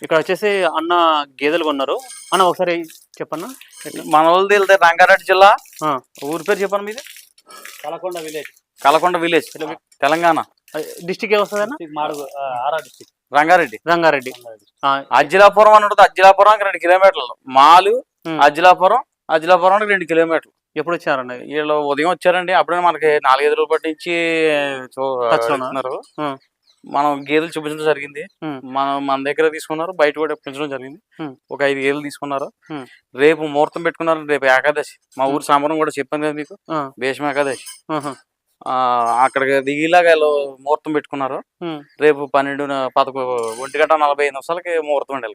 ఇక్కడ వచ్చేసి అన్న గేదెలు కొన్నారు. అన్న ఒకసారి చెప్పన్నా. మన వాళ్ళు తెలితే రంగారెడ్డి జిల్లా ఆ, ఊరి పేరు చెప్పండి మీది. Kalakonda village, Kalakonda village, Telangana. District ఏ వస్తుంది అన్న? మాడుగు ఆరా డిస్ట్రిక్ట్, రంగారెడ్డి. రంగారెడ్డి. ఆ, అజ్జిలాపురం అని ఉంటుంది. అజ్జిలాపురానికి 2 కిలోమీటర్లు. మాలు అజ్జిలాపురం, అజ్జిలాపురానికి 2 కిలోమీటర్లు. ఎప్పుడు వచ్చారన్న? వీళ్ళు ఉదయం వచ్చారండి. అప్పుడే మనకి 4-5 రోజులు పట్టించి Touch లోనా? చూస్తున్నారు. ఆ, మనం గేదెలు చూపించడం జరిగింది. మన దగ్గర తీసుకున్నారు, బయట కూడా పెంచడం జరిగింది. ఒక 5 గేదెలు తీసుకున్నారు. రేపు ముహూర్తం పెట్టుకున్నారు. రేపు ఏకాదశి. మా ఊరు సాంబరం కూడా చెప్పాను కదా మీకు, భీష్మ ఏకాదశి. అక్కడికి దిగిలాగా ముహూర్తం పెట్టుకున్నారు. రేపు 1:40 ముహూర్తం అండి.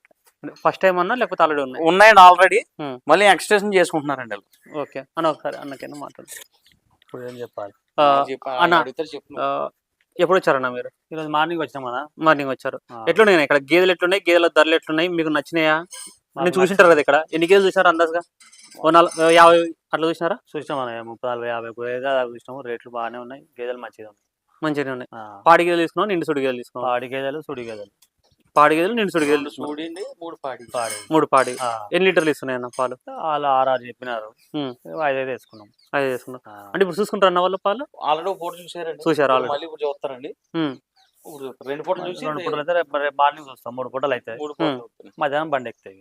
ఫస్ట్ టైం అన్నా లేకపోతే ఆల్రెడీ ఉన్నాయి? ఉన్నాయండి ఆల్రెడీ. మళ్ళీ ఎక్స్టెన్షన్ చేసుకుంటున్నారండి. ఓకే అన్న, ఒకసారి అన్నకైనా మాట్లాడు. ఇప్పుడు ఏం చెప్పాలి అన్న, చెప్పు. ఎప్పుడు వచ్చారన్న మీరు? ఈరోజు మార్నింగ్ వచ్చినాం కదా. మార్నింగ్ వచ్చారు. ఎట్లున్నాయి ఇక్కడ గేదెలు? ఎట్లున్నాయి గేదెల ధరలు? ఎట్లున్నాయి మీకు నచ్చినాయా? నేను చూసింటారు కదా ఇక్కడ. ఎన్ని గేదెలు చూసారు అందాజుగా? 50 అట్లా చూసినారా? చూసినాం అన్న, 30-40 చూసినాము. రేట్లు బాగానే ఉన్నాయి, గేదెలు మంచిగా ఉన్నాయి. మంచిగానే ఉన్నాయి. పాడి గేదెలు తీసుకున్నావు, నిండు సుడి గేదెలు తీసుకున్నావు? పాడి గేదెలు, సుడి గేదెలు. పాడి గేదెలు, నిండు సుడి గేదెలు. 3 పాడి. ఎన్ని లీటర్లు ఇస్తున్నాయి అన్న పాలు? వాళ్ళు 6 చెప్పినారు, 5 వేసుకున్నాం. 5 వేసుకున్నాం. అంటే ఇప్పుడు చూసుకుంటారు అన్న వాళ్ళు పాలు? ఆల్రెడీ ఒక పూట చూసారండి. చూసారు ఆల్రెడీ. మళ్ళీ ఇప్పుడు చూస్తారండి. 2 పూటలు చూసి 2 పూటలు అయితే రేపు మార్నింగ్ చూస్తాం. 3 పూటలు అయితే మధ్యాహ్నం బండి ఎక్కుతాయి.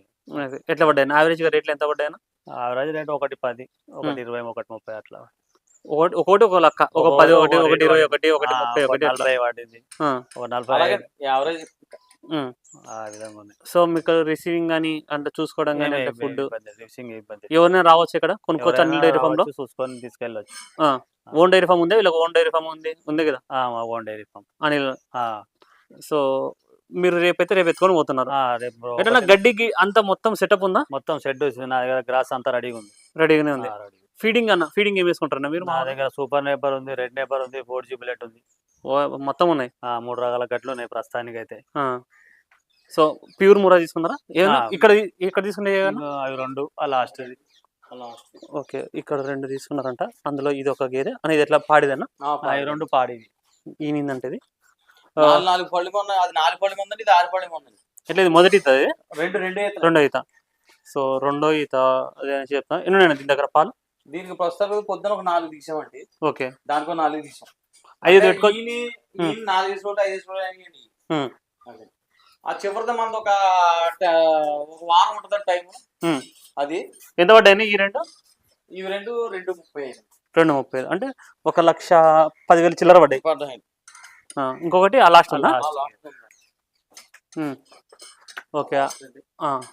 ఎట్లా పడ్డాయి యావరేజ్ గా రేట్లు? ఎంత పడ్డాయన? యావరేజ్ రేట్ 1.10, 1.20, 1.30 అట్లా. ఒకటి ఒక లెక్క. ఒక 10, 1.20, 1.30, 40 వాడింది, 40 యావరేజ్. ఆ విధంగా ఉంది. సో మీకు రిసీవింగ్ కానీ అంటే చూసుకోవడం కానీ ఫుడ్ ఇబ్బంది. ఎవరైనా రావచ్చు ఇక్కడ కొనుక్కోవచ్చు? అన్ని డైరీ ఫామ్ లో చూసుకొని తీసుకెళ్ళచ్చు. ఓన్ డైరీ ఫామ్ ఉంది, వీళ్ళకి ఓన్ డైరీ ఫామ్ ఉంది కదా? Own dairy farm Anil. So మీరు రేపు ఎత్తుకొని పోతున్నారు. రేపు ఎట్లా గడ్డికి అంత మొత్తం సెటప్ ఉందా? మొత్తం షెడ్ నా దగ్గర గ్రాస్ అంతా రెడీగా ఉంది. రెడీగానే ఉంది. ఫీడింగ్ అన్న, ఫీడింగ్ ఏం వేసుకుంటారన్న మీరు? మా దగ్గర సూపర్ నేపర్ ఉంది, రెడ్ నేపర్ ఉంది, 4G బుల్లెట్ ఉంది. మొత్తం ఉన్నాయి. 3 రకాల గట్లు ఉన్నాయి ప్రస్తుతానికి అయితే. సో ప్యూర్ మురా తీసుకున్నారా? ఇక్కడ తీసుకునే అవి 2 లాస్ట్. ఓకే, ఇక్కడ 2 తీసుకున్నారంట. అందులో ఇది ఒక గేదె అనేది ఎట్లా పాడిదన్నా? 2 పాడిది. ఈనిందంటే ఇది 4 పళ్ళు ఉన్నాయి. అది 4 పళ్ళు ఉందండి, ఇది 6 పళ్ళు ఉందండి. ఎట్లా ఇది మొదటి ఈత? అది రెండో ఈత. సో రెండో ఈత అదే చెప్తా. ఎన్ని దీని దగ్గర పాలు? దీనికి ప్రస్తుతం పొద్దున ఒక 4 తీసామండి. ఓకే, దానికో 4 తీసాం. 5 పెట్టుకోవాలి. 4 తీసుకోవాలి, 5 తీసుకోవాలి. ఆ చివరితో మనది ఒక వారం ఉంటుందండి టైం. అది ఎంత పడ్డాయి ఈ రెండు? ఇవి 2:35. 2:35 అంటే 1,10,000 చిల్లర పడ్డాయి. ఇంకొకటి ఆ లాస్ట్ ఉందా? ఓకే.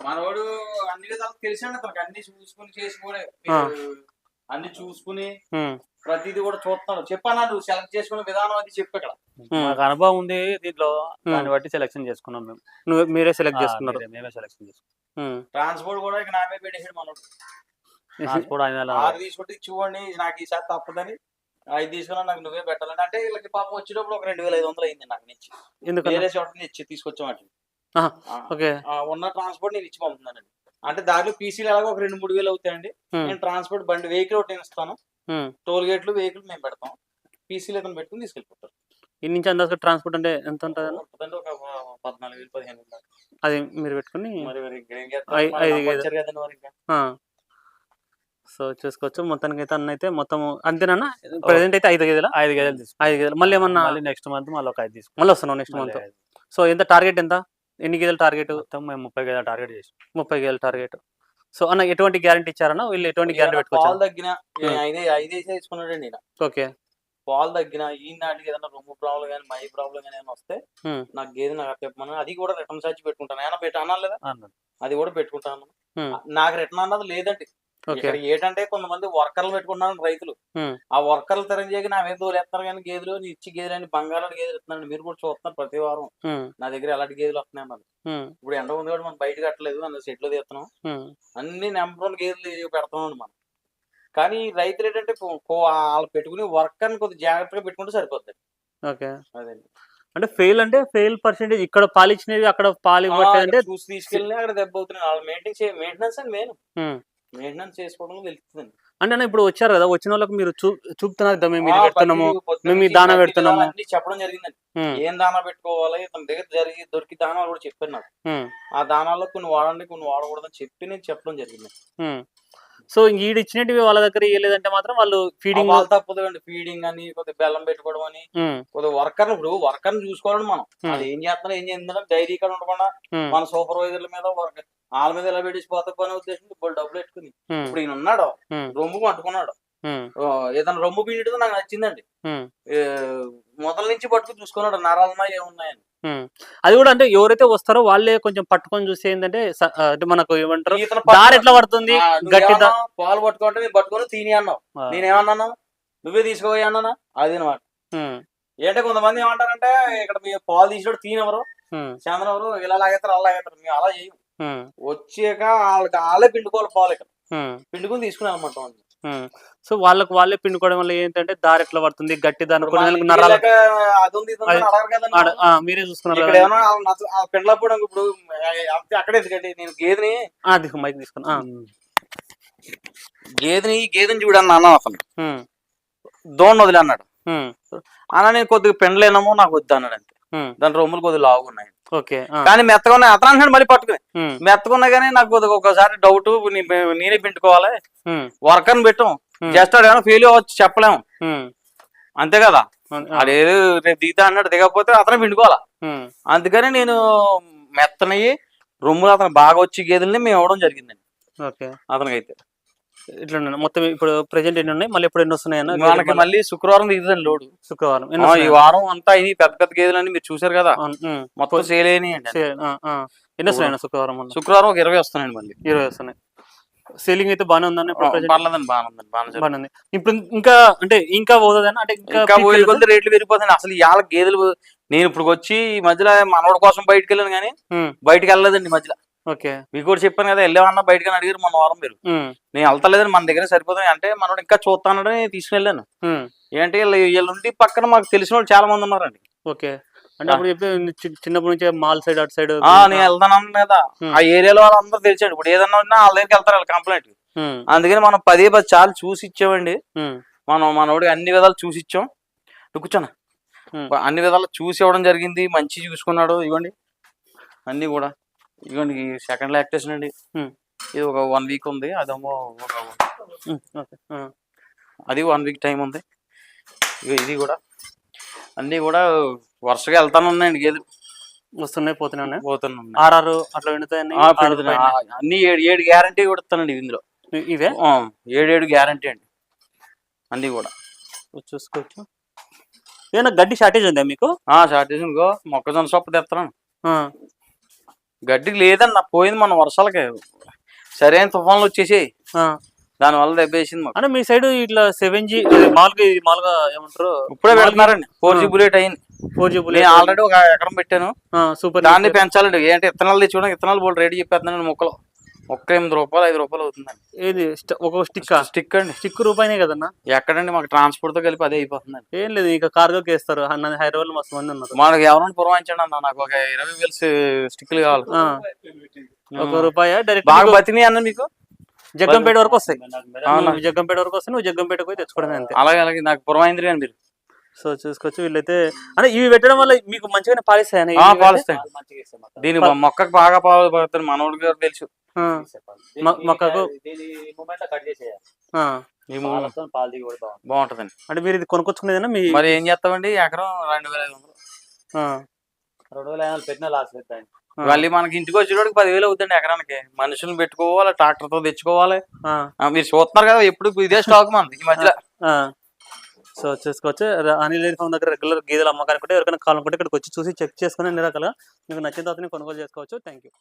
మనవాడు అన్ని విధాలు తెలిసాడు అతనికి. అన్ని చూసుకుని చేసి కూడా అన్ని చూసుకుని ప్రతిదీ కూడా చూస్తున్నాడు. చెప్పాను, నువ్వు సెలెక్ట్ చేసుకునే విధానం అది చెప్పు. ఇక్కడ మాకు అనుభవం ఉంది దీంట్లో, దాన్ని బట్టి సెలెక్షన్ చేసుకున్నాం మేము. మీరే సెలెక్ట్ చేసుకున్నారు? మేమే సెలెక్షన్ చేసుకున్నాం. ట్రాన్స్పోర్ట్ కూడా ఇక నామే పెట్టేసాడు మనోడు. ట్రాన్స్పోర్ట్ 6 తీసుకుంటే చూడండి, నాకు ఈసారి తప్పదని 5 తీసుకున్నా, నాకు నువ్వే పెట్టాలని. అంటే వీళ్ళకి పాపం వచ్చేటప్పుడు ఒక 2,500 అయింది నాకు నుంచి. వేరే చోట నుంచి తీసుకొచ్చాం. ఉన్న ట్రాన్స్పోర్ట్ నేను ఇచ్చి పంపుతున్నానండి. అంటే దారిలో పీసీలు ఎలాగో ఒక 2-3 వేలు అవుతాయండి. నేను ట్రాన్స్పోర్ట్ బండి వెహికల్ ఒకటి నేను ఇస్తాను, టోల్ గేట్లు వెహికల్ మేము పెడతాం, పీసీలు అతను పెట్టుకుని తీసుకెళ్ళిపోతారు. ఇన్ని నుంచి అందాక ట్రాన్స్పోర్ట్ అంటే ఎంత ఉంటుంది? ఒక 14,000-15,000. అది మీరు పెట్టుకుని సో చూసుకోవచ్చు. మొత్తానికి అయితే అన్న అయితే మొత్తం అంతేనా? ప్రెసెంట్ అయితే 5 గేదెలు. 5 గేదెలు తీసుకున్నాం. 5 గేదెలు. మళ్ళీ ఏమన్నా నెక్స్ట్ మంత్ మళ్ళీ ఒక 5 తీసుకున్నాం. మళ్ళీ వస్తున్నాం నెక్స్ట్ మంత్. సో ఎంత టార్గెట్? ఎంత ఎన్ని గేదెలు టార్గెట్? మొత్తం మేము 30 గేదెలు టార్గెట్ చేసాం. 30 గేదెలు టార్గెట్. సో అన్న ఎటువంటి గ్యారంటీ ఇచ్చారన్న? వీళ్ళు ఎటువంటి గ్యారంటీ పెట్టుకోవచ్చు? పాలు తగ్గిన 5 తీసుకున్నాడండి. ఓకే, పాలు తగ్గిన ఈ నాటికి ఏదైనా రొమ్ము ప్రాబ్లం కానీ మై ప్రాబ్లం కానీ ఏమైనా వస్తే నాకు గేదె నాకు చెప్పమని, అది కూడా రిటర్న్ ఛార్జ్ పెట్టుకుంటాను. ఏమైనా అనాలి లేదా? అది కూడా పెట్టుకుంటాను. నాకు రిటర్న్ అన్నది లేదండి. ఇక్కడ ఏంటంటే కొంతమంది వర్కర్లు పెట్టుకుంటున్నారు రైతులు. ఆ వర్కర్లు తరంజేకి నా మీద దోలేస్తున్నారు కానీ గేదెలు ఇచ్చి గేదెలు బంగారాలు గేదెలు ఇస్తున్నాను. మీరు కూడా చూస్తున్నారు ప్రతి వారం నా దగ్గర ఎలాంటి గేదెలు వస్తున్నాయి అన్నారు. ఇప్పుడు ఎండ ఉంది కూడా మనం బయట కట్టలేదు, అందులో సెట్లు తీస్తున్నాం. అన్ని నెంబర్ 1 గేదెలు పెడతాం మనం. కానీ రైతులు ఏంటంటే వాళ్ళు పెట్టుకుని వర్కర్ని కొద్దిగా జాగ్రత్తగా పెట్టుకుంటే సరిపోతుంది. ఓకే, అదే. అంటే ఫెయిల్ పర్సెంటేజ్ ఇక్కడ పాలు ఇచ్చినవి అక్కడ పాలు ఇవ్వట్లేదంటే చూసి తీసుకెళ్ళి అక్కడ దెబ్బ అవుతున్నాయి. వాళ్ళు మెయింటెనెన్స్ అండ్ మెయిన్ మెయింటెనెన్స్ చేసుకోవడం తెలుస్తుంది. అంటే అన్న ఇప్పుడు వచ్చారు కదా, వచ్చిన వాళ్ళకి మీరు చూపుతున్నారు కదా, మేము ఇది ఆ, పెడుతున్నాము, ప్రతిదీ పొద్దున్న మేము ఈ నుంచి దానా ప్రతి పెడుతున్నాము. విధాలు అన్ని చెప్పడం జరిగిందండి. ఉమ్, ఏం దానా పెట్టుకోవాలి, తన దగ్గర దొరికి దానాలు కూడా చెప్పాను నాకు. ఉమ్, ఆ దానాల్లో కొన్ని వాడండి, కొన్ని వాడకూడదని చెప్పి నేను చెప్పడం జరిగింది. ఉమ్. సో ఈడు ఇచ్చినవి వాళ్ళ దగ్గర ఇవ్వలేదంటే మాత్రం వాళ్ళు ఫీడింగ్. వాళ్ళు తప్పదు అండి, ఫీడింగ్ అని, కొద్దిగా బెల్లం పెట్టుకోవడం అని, కొద్దిగా వర్కర్ ఇప్పుడు వర్కర్ చూసుకోవాలండి మనం. అది ఏం చేస్తున్నా ఏం చేస్తుందంటే డైరీ ఇక్కడ ఉండకుండా మన సూపర్వైజర్ల మీద వాళ్ళ మీద ఇలా పెట్టేసి పోతే పని ఉద్దేశం ఇప్పుడు డబ్బులు పెట్టుకుని. ఇప్పుడు ఈయన ఉన్నాడు, రొమ్ము పట్టుకున్నాడు, ఏదైనా రొమ్ము పిండితో నాకు నచ్చిందండి, మొదల నుంచి పట్టుకుని చూసుకున్నాడు నరాలన్నా ఏమున్నాయని. అది కూడా అంటే ఎవరైతే వస్తారో వాళ్ళే కొంచెం పట్టుకొని చూస్తే ఏంటంటే అంటే మనకు ఏమంటారు దారి ఎట్లా పడుతుంది, గట్టి పాలు పట్టుకుంటే నేను పట్టుకొని తిని అన్నావు, నేనేమన్నాను నువ్వే తీసుకోవాలి అన్నానా, అది అనమాట. ఏంటంటే కొంతమంది ఏమంటారంటే ఇక్కడ మీ పాలు తీసినప్పుడు తీనెవరు చంద్రవరు ఇలా లాగేస్తారు అలా లాగేస్తారు, మేము అలా చేయం. వచ్చాక వాళ్ళే పిండుకోవాలి పాలు, ఇక్కడ పిండుకొని తీసుకుని అనమాట. సో వాళ్ళే పిండుకోవడం వల్ల ఏంటంటే దారి ఎట్లా పడుతుంది, గట్టి దాని మీరే చూసుకున్నారు పిండలప్పుడు ఇప్పుడు అక్కడే ఎందుకండి నేను గేదెని మైక్ తీసుకున్నా, గేదెని చూడన్నా అన్న అతను దోణ వదిలే అన్నాడు అన్న, నేను కొద్దిగా పిండలేనమో నాకు వద్దు అన్నాడు అంతే. దాని రొమ్ములు కొద్దిగా లావుగా ఉన్నాయి కానీ మెత్తగా ఉన్నాయి, అతను అంటున్నాడు మళ్ళీ పట్టుకుని మెత్తగా ఉన్నాయి కానీ నాకు కొద్దిగా ఒకసారి డౌట్, నేనే పిండుకోవాలి, వర్కర్ని పెట్టాం జస్ట్ అదేమో ఫెయిల్ అవ్వచ్చు చెప్పలేము అంతే కదా, అదేదో రేపు దిగుతా అన్నాడు, దిగకపోతే అతనే పిండుకోవాలా. అందుకని నేను మెత్తనయ్యి రొమ్ములు అతను బాగా వచ్చి గేదెల్ని మేము ఇవ్వడం జరిగిందండి అతనికైతే. ఇట్లా మొత్తం ఇప్పుడు ప్రెజెంట్ ఎన్ని ఉన్నాయి, మళ్ళీ ఎప్పుడు ఎన్ని వస్తున్నాయి? మనకి మళ్ళీ శుక్రవారం దిగుతుంది లోడు. శుక్రవారం ఈ వారం అంతా ఇది పెద్ద పెద్ద గేదెలని మీరు చూసారు కదా, మొత్తం సేల్ అయినాయి. ఎన్ని వస్తున్నాయి శుక్రవారం? శుక్రవారం ఒక 20 వస్తున్నాయండి, మళ్ళీ 20 వస్తున్నాయి. సేలింగ్ అయితే బాగానే ఉందండి, బాగానే ఉంది. ఇప్పుడు ఇంకా అంటే ఇంకా పోతుందని అంటే ఇంకా పోయే కొద్ది రేట్లు పెరిగిపోతాయి. అసలు ఇవాళ గేదెలు నేను ఇప్పుడు వచ్చి ఈ మధ్యలో మనోడి కోసం బయటకు వెళ్ళాను కానీ బయటకు వెళ్ళలేదండి మధ్యలో. మీకు కూడా చెప్పాను కదా, వెళ్ళామన్నా బయటకని అడిగారు మన వారం మీరు, నేను వెళ్తలేదని మన దగ్గర సరిపోతాయి అంటే మనోడు ఇంకా చూస్తానని తీసుకెళ్ళాను. ఏంటంటే వీళ్ళుండి పక్కన మాకు తెలిసిన వాళ్ళు చాలా మంది ఉన్నారండి. అంటే అప్పుడు చిన్నప్పటి నుంచే మాల్ సైడ్ అటు సైడ్ నేను వెళ్తాను కదా, ఆ ఏరియాలో వాళ్ళందరూ తెలిసాడు. ఇప్పుడు ఏదన్నా ఉన్నా వాళ్ళ దగ్గరికి వెళ్తారు వాళ్ళు కంప్లైంట్. అందుకని మనం 10 సార్లు చూసి ఇచ్చామండి. మనం మనోడికి అన్ని విధాలు చూసి ఇచ్చాం. కూర్చోనా, అన్ని విధాలు చూసి ఇవ్వడం జరిగింది, మంచి చూసుకున్నాడు. ఇవ్వండి అన్ని కూడా, ఇవ్వండి సెకండ్ లాక్టేషన్ అండి, ఇది ఒక 1 వీక్ ఉంది, అదేమో అది 1 వీక్ టైం ఉంది. ఇది కూడా అన్ని కూడా వరుసగా వెళ్తానే ఉన్నాయండి, గేదెలు వస్తున్నాయి పోతున్నాయి. ఆర్ఆర్ అట్లా అన్ని 7 గ్యారంటీ కూడా ఇస్తానండి ఇందులో. ఇవే 7 గ్యారంటీ అండి అన్ని కూడా చూసుకోవచ్చు. ఏదైనా గడ్డి షార్టేజ్ ఉందా మీకు? షార్టేజ్ ఇంకో మొక్కజొన్న సొప్ప తెస్తాను, గడ్డికి లేదన్న పోయింది మన వర్షాలకి, సరైన తుఫాన్లు వచ్చేసి దానివల్ల దెబ్బేసింది మాకు. అంటే మీ సైడ్ ఇట్లా 7G మామూలుగా ఏమంటారు ఇప్పుడే పెడుతున్నారండి, 4G బుల్లెట్ అయింది. 4G బుల్లెట్ ఆల్రెడీ ఒక ఎకరం పెట్టాను, సూపర్. దాన్ని పెంచాలండి. ఏంటి విత్తనాలు తెచ్చుకోవడం, విత్తనాలు బోల్ రేటు చెప్పేస్తున్నాను. మొక్కలు ఒక్క 8 రూపాయలు 5 రూపాయలు అవుతుందండి. ఏది ఒక స్టిక్ అండి? స్టిక్ రూపాయనే కదన్నా. ఎక్కడండి మాకు ట్రాన్స్పోర్ట్ తో కలిపి అదే అయిపోతుందండి. ఏం లేదు, ఇక కార్గోకి వేస్తారు. హైదరాబాద్ మస్తు మంది ఉన్నారు. మనకి ఎవరైనా పురమాయించండి అన్న, నాకు ఒక 20,000 స్టిక్లు కావాలి. ₹1 డైరెక్ట్ బాగా బతిని అన్న మీకు జగ్గంపేట వరకు వస్తాయి. జగ్గంపేట వరకు వస్తాయి, నువ్వు జగ్గంపేట పోయి తెచ్చుకోవడమే అంతే. అలాగే నాకు పురమాయింది కానీ మీరు. సో చూసుకోవచ్చు. వీళ్ళైతే అంటే ఇవి పెట్టడం వల్ల మీకు మంచిగానే పాలిస్తాయి. పాలిస్తాయి, దీని మొక్కకు బాగా పాలు పడుతుంది. మనోడికి గారు తెలుసు, మొక్కకు బాగుంటదండి. అంటే మీరు ఇది కొనుక్కొచ్చుకునేదన్నా? మరి ఏం చేస్తామండి, ఎకరం 2,500. 2,500 పెట్టినా లాస్ పెట్టండి. మళ్ళీ మనకి ఇంటికి వచ్చేటోడికి 10,000 అవుతుంది ఎకరానికి. మనుషులు పెట్టుకోవాలి, ట్రాక్టర్ తో తెచ్చుకోవాలి. మీరు చూస్తున్నారు కదా, ఎప్పుడు ఇదే స్టాక్ మనది ఈ మధ్యలో. సో చూసుకోవచ్చు. అనిల్ డైరీ ఫార్మ్ దగ్గర రెగ్యులర్ గేదెలు అమ్మకానికి ఎవరికైనా కావాలనుకుంటే ఇక్కడికి వచ్చి చూసి చెక్ చేసుకుని అన్ని రకాలుగా మీకు నచ్చిన తర్వాత కొనుగోలు చేసుకోవచ్చు. Thank you.